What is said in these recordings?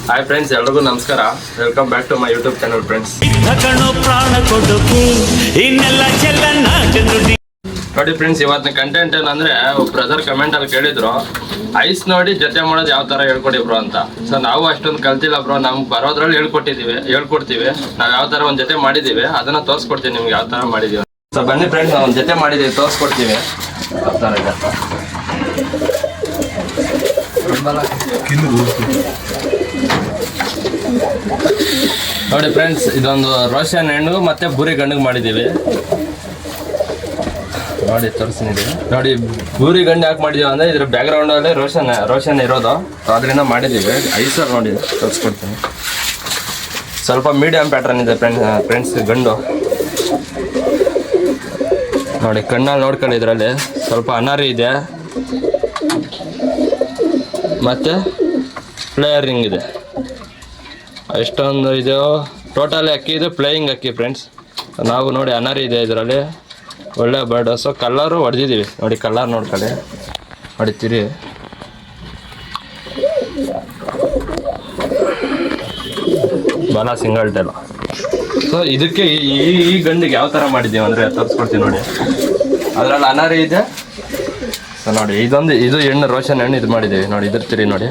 Hi friends, ಎಲ್ರಿಗೂ ನಮಸ್ಕಾರ. Welcome back to my YouTube channel friends. ನೋಡಿ ಫ್ರೆಂಡ್ಸ್, ಇವತ್ತಿನ ಕಂಟೆಂಟ್ ಏನಂದ್ರೆ ಬ್ರದರ್ ಕಮೆಂಟ್ ಅಲ್ಲಿ ಕೇಳಿದ್ರು ಐಸ್ ನೋಡಿ ಜೊತೆ ಮಾಡೋದು ಯಾವ ತರ ಹೇಳ್ಕೊಡಿ ಬ್ರೋ ಅಂತ. ಸೊ ನಾವು ಅಷ್ಟೊಂದು ಕಲ್ತಿಲ್ಲ ಬ್ರೋ, ನಮ್ಗೆ ಬರೋದ್ರಲ್ಲಿ ಹೇಳ್ಕೊಡ್ತೀವಿ. ನಾವ್ ಯಾವ ತರ ಒಂದ್ ಜೊತೆ ಮಾಡಿದೀವಿ ಅದನ್ನ ತೋರಿಸ್ಕೊಡ್ತೀವಿ ನಿಮ್ಗೆ ಯಾವ ತರ ಮಾಡಿದೀವಿ. ಸೊ ಬನ್ನಿ ಫ್ರೆಂಡ್ಸ್, ನಾವು ಒಂದ್ ಜೊತೆ ಮಾಡಿದೀವಿ, ತೋರಿಸ್ಕೊಡ್ತೀವಿ ಯಾವ ತರ ಇದೆ. ನೋಡಿ ಫ್ರೆಂಡ್ಸ್, ಇದೊಂದು ರೋಷನ್ ಹೆಣ್ಣು ಮತ್ತೆ ಬೂರಿ ಗಂಡಿಗೆ ಮಾಡಿದೀವಿ. ನೋಡಿ ತೋರಿಸ್ತೀನಿ. ನೋಡಿ ಬೂರಿ ಗಂಡು ಯಾಕೆ ಮಾಡಿದೀವಿ ಅಂದ್ರೆ ಇದ್ರ ಬ್ಯಾಕ್ ಗ್ರೌಂಡ್ ಅಲ್ಲಿ ರೋಷನ್ ಇರೋದು, ಅದರಿಂದ ಮಾಡಿದೀವಿ. ಐಸಲ್ಲಿ ನೋಡಿ ತೋರಿಸ್ಕೊಡ್ತೀನಿ. ಸ್ವಲ್ಪ ಮೀಡಿಯಂ ಪ್ಯಾಟ್ರನ್ ಇದೆ ಫ್ರೆಂಡ್ಸ್ ಗಂಡು. ನೋಡಿ ಕಣ್ಣಲ್ಲಿ ನೋಡ್ಕೊಳ್ಳಿ, ಇದರಲ್ಲಿ ಸ್ವಲ್ಪ ಅನಾರಿ ಇದೆ ಮತ್ತೆ ಪ್ಲೇಯರ್ ರಿಂಗ್ ಇದೆ. ಎಷ್ಟೊಂದು ಇದು ಟೋಟಲಿ ಅಕ್ಕಿ ಇದು ಪ್ಲೇಯಿಂಗ್ ಅಕ್ಕಿ ಫ್ರೆಂಡ್ಸ್. ನಾವು ನೋಡಿ ಅನಾರಿ ಇದೆ ಇದರಲ್ಲಿ, ಒಳ್ಳೆ ಬರ್ಡ್. ಸೊ ಕಲರು ಹೊಡೆದಿದ್ದೀವಿ ನೋಡಿ, ಕಲರ್ ನೋಡ್ಕೊಳ್ಳಿ, ಹೊಡಿತೀರಿ. ಬಾಲ ಸಿಂಗಲ್ ಟೈಲ್. ಸೊ ಇದಕ್ಕೆ ಈ ಗಂಡಿಗೆ ಯಾವ ಥರ ಮಾಡಿದ್ದೀವಿ ಅಂದರೆ ತೋರಿಸ್ಕೊಡ್ತೀವಿ ನೋಡಿ. ಅದರಲ್ಲಿ ಅನಾರಿ ಇದೆ. ಸೊ ನೋಡಿ ಇದು ಹೆಣ್ಣು, ರೋಷನ್ ಹೆಣ್ಣು ಇದು ಮಾಡಿದ್ದೀವಿ ನೋಡಿ. ಇದಿರ್ತೀರಿ ನೋಡಿ,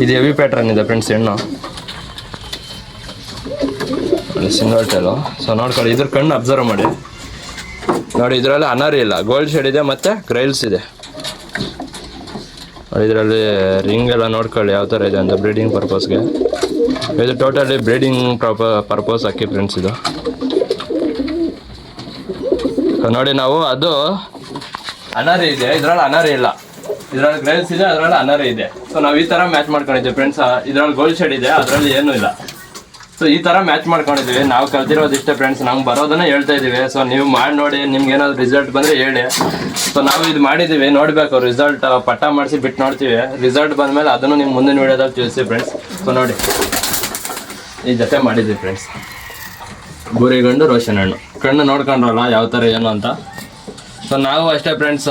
ಇದು ಹೆವಿ ಪ್ಯಾಟ್ರನ್ ಇದೆ ಫ್ರೆಂಡ್ಸ್ ಹೆಣ್ಣು, ಸಿಂಗಲ್ ಟೈಲು. ಸೊ ನೋಡ್ಕೊಳ್ಳಿ, ಇದ್ರ ಕಣ್ಣು ಅಬ್ಸರ್ವ್ ಮಾಡಿ ನೋಡಿ. ಇದರಲ್ಲಿ ಅನಾರಿ ಇಲ್ಲ, ಗೋಲ್ಡ್ ಶೇಡ್ ಇದೆ ಮತ್ತು ಗ್ರೈಲ್ಸ್ ಇದೆ. ಇದರಲ್ಲಿ ರಿಂಗ್ ಎಲ್ಲ ನೋಡ್ಕೊಳ್ಳಿ ಯಾವ ಥರ ಇದೆ ಅಂತ, ಬ್ರೀಡಿಂಗ್ ಪರ್ಪಸ್ಗೆ. ಇದು ಟೋಟಲಿ ಬ್ರೀಡಿಂಗ್ ಪರ್ಪಸ್ ಅಕ್ಕಿ ಫ್ರೆಂಡ್ಸ್ ಇದು. ನೋಡಿ ನಾವು ಅದು ಅನಾರಿ ಇದೆ, ಇದರಲ್ಲಿ ಅನಾರಿ ಇಲ್ಲ. ಇದರಲ್ಲಿ ಗ್ರೈಲ್ಸ್ ಇದೆ, ಅದರಲ್ಲಿ ಅನಾರಿ ಇದೆ. ಸೊ ನಾವು ಈ ಥರ ಮ್ಯಾಚ್ ಮಾಡ್ಕೊಂಡಿದ್ದೀವಿ ಫ್ರೆಂಡ್ಸ್. ಇದರಲ್ಲಿ ಗೋಲ್ಡ್ ಶೇಡ್ ಇದೆ, ಅದರಲ್ಲಿ ಏನೂ ಇಲ್ಲ. ಸೊ ಈ ಥರ ಮ್ಯಾಚ್ ಮಾಡ್ಕೊಂಡಿದ್ದೀವಿ. ನಾವು ಕಲ್ತಿರೋದು ಇಷ್ಟೇ ಫ್ರೆಂಡ್ಸ್, ನಮ್ಗೆ ಬರೋದನ್ನ ಹೇಳ್ತಾ ಇದ್ದೀವಿ. ಸೊ ನೀವು ಮಾಡಿ ನೋಡಿ, ನಿಮ್ಗೆ ಏನಾದ್ರು ರಿಸಲ್ಟ್ ಬಂದರೆ ಹೇಳಿ. ಸೊ ನಾವು ಇದು ಮಾಡಿದ್ದೀವಿ, ನೋಡಬೇಕು ರಿಸಲ್ಟ್. ಪಟ್ಟ ಮಾಡಿಸಿ ಬಿಟ್ಟು ನೋಡ್ತೀವಿ. ರಿಸಲ್ಟ್ ಬಂದಮೇಲೆ ಅದನ್ನು ನಿಮ್ಗೆ ಮುಂದಿನ ವೀಡಿಯೋದಲ್ಲಿ ತಿಳಿಸಿ ಫ್ರೆಂಡ್ಸ್. ಸೊ ನೋಡಿ, ಈ ಜೊತೆ ಮಾಡಿದ್ದೀವಿ ಫ್ರೆಂಡ್ಸ್. ಬೂರಿ ಗಂಡು ರೋಷನ್ ಹಣ್ಣು ಕಣ್ಣು ನೋಡ್ಕೊಂಡ್ರಲ್ಲ ಯಾವ ಥರ ಏನು ಅಂತ. ಸೊ ನಾವು ಅಷ್ಟೇ ಫ್ರೆಂಡ್ಸ್,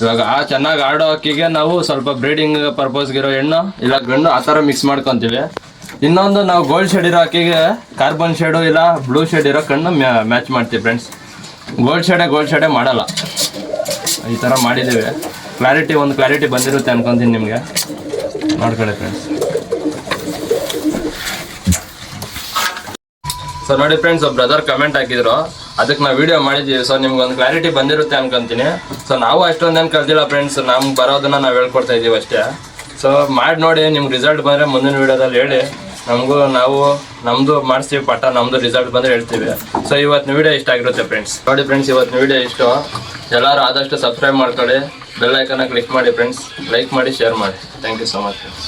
ಇವಾಗ ಚೆನ್ನಾಗಿ ಆಡೋ ಅಕ್ಕಿಗೆ ನಾವು ಸ್ವಲ್ಪ ಬ್ರೀಡಿಂಗ್ ಪರ್ಪಸ್ಗಿರೋ ಹೆಣ್ಣು ಇಲ್ಲ ಗಂಡು ಆ ಥರ ಮಿಕ್ಸ್ ಮಾಡ್ಕೊತೀವಿ. ಇನ್ನೊಂದು ನಾವು ಗೋಲ್ಡ್ ಶೇಡ್ ಇರೋ ಅಕ್ಕಿಗೆ ಕಾರ್ಬನ್ ಶೇಡು ಇಲ್ಲ ಬ್ಲೂ ಶೇಡ್ ಇರೋ ಕಣ್ಣು ಮ್ಯಾಚ್ ಮಾಡ್ತೀವಿ ಫ್ರೆಂಡ್ಸ್. ಗೋಲ್ಡ್ ಶೇಡೇ ಮಾಡಲ್ಲ. ಈ ಥರ ಮಾಡಿದ್ದೀವಿ. ಕ್ಲಾರಿಟಿ ಬಂದಿರುತ್ತೆ ಅನ್ಕೊತೀನಿ ನಿಮಗೆ. ನೋಡ್ಕೊಳ್ಳಿ ಫ್ರೆಂಡ್ಸ್. ಸೊ ನೋಡಿ ಫ್ರೆಂಡ್ಸ್, ಬ್ರದರ್ ಕಮೆಂಟ್ ಹಾಕಿದ್ರು, ಅದಕ್ಕೆ ನಾವು ವಿಡಿಯೋ ಮಾಡಿದ್ದೀವಿ. ಸೊ ನಿಮ್ಗೆ ಒಂದು ಕ್ಲಾರಿಟಿ ಬಂದಿರುತ್ತೆ ಅನ್ಕೊಂತೀನಿ. ಸೊ ನಾವು ಅಷ್ಟೊಂದೇನು ಕಲ್ತಿಲ್ಲ ಫ್ರೆಂಡ್ಸ್, ನಮ್ಗೆ ಬರೋದನ್ನ ನಾವು ಹೇಳ್ಕೊಡ್ತಾ ಇದ್ದೀವಿ ಅಷ್ಟೇ. ಸೊ ಮಾಡಿ ನೋಡಿ, ನಿಮ್ಗೆ ರಿಸಲ್ಟ್ ಬಂದರೆ ಮುಂದಿನ ವೀಡಿಯೋದಲ್ಲಿ ಹೇಳಿ. ನಮ್ಮದು ಮಾಡಿಸ್ತೀವಿ ಪಟ್ಟ, ನಮ್ಮದು ರಿಸಲ್ಟ್ ಬಂದರೆ ಹೇಳ್ತೀವಿ. ಸೊ ಇವತ್ತಿನ ವೀಡಿಯೋ ಇಷ್ಟ ಆಗಿರುತ್ತೆ ಫ್ರೆಂಡ್ಸ್. ನೋಡಿ ಫ್ರೆಂಡ್ಸ್, ಇವತ್ತಿನ ವೀಡಿಯೋ ಇಷ್ಟು. ಎಲ್ಲರೂ ಆದಷ್ಟು ಸಬ್ಸ್ಕ್ರೈಬ್ ಮಾಡ್ಕೊಳ್ಳಿ, ಬೆಲ್ ಐಕನ್ನ ಕ್ಲಿಕ್ ಮಾಡಿ ಫ್ರೆಂಡ್ಸ್, ಲೈಕ್ ಮಾಡಿ, ಶೇರ್ ಮಾಡಿ. Thank you so much friends.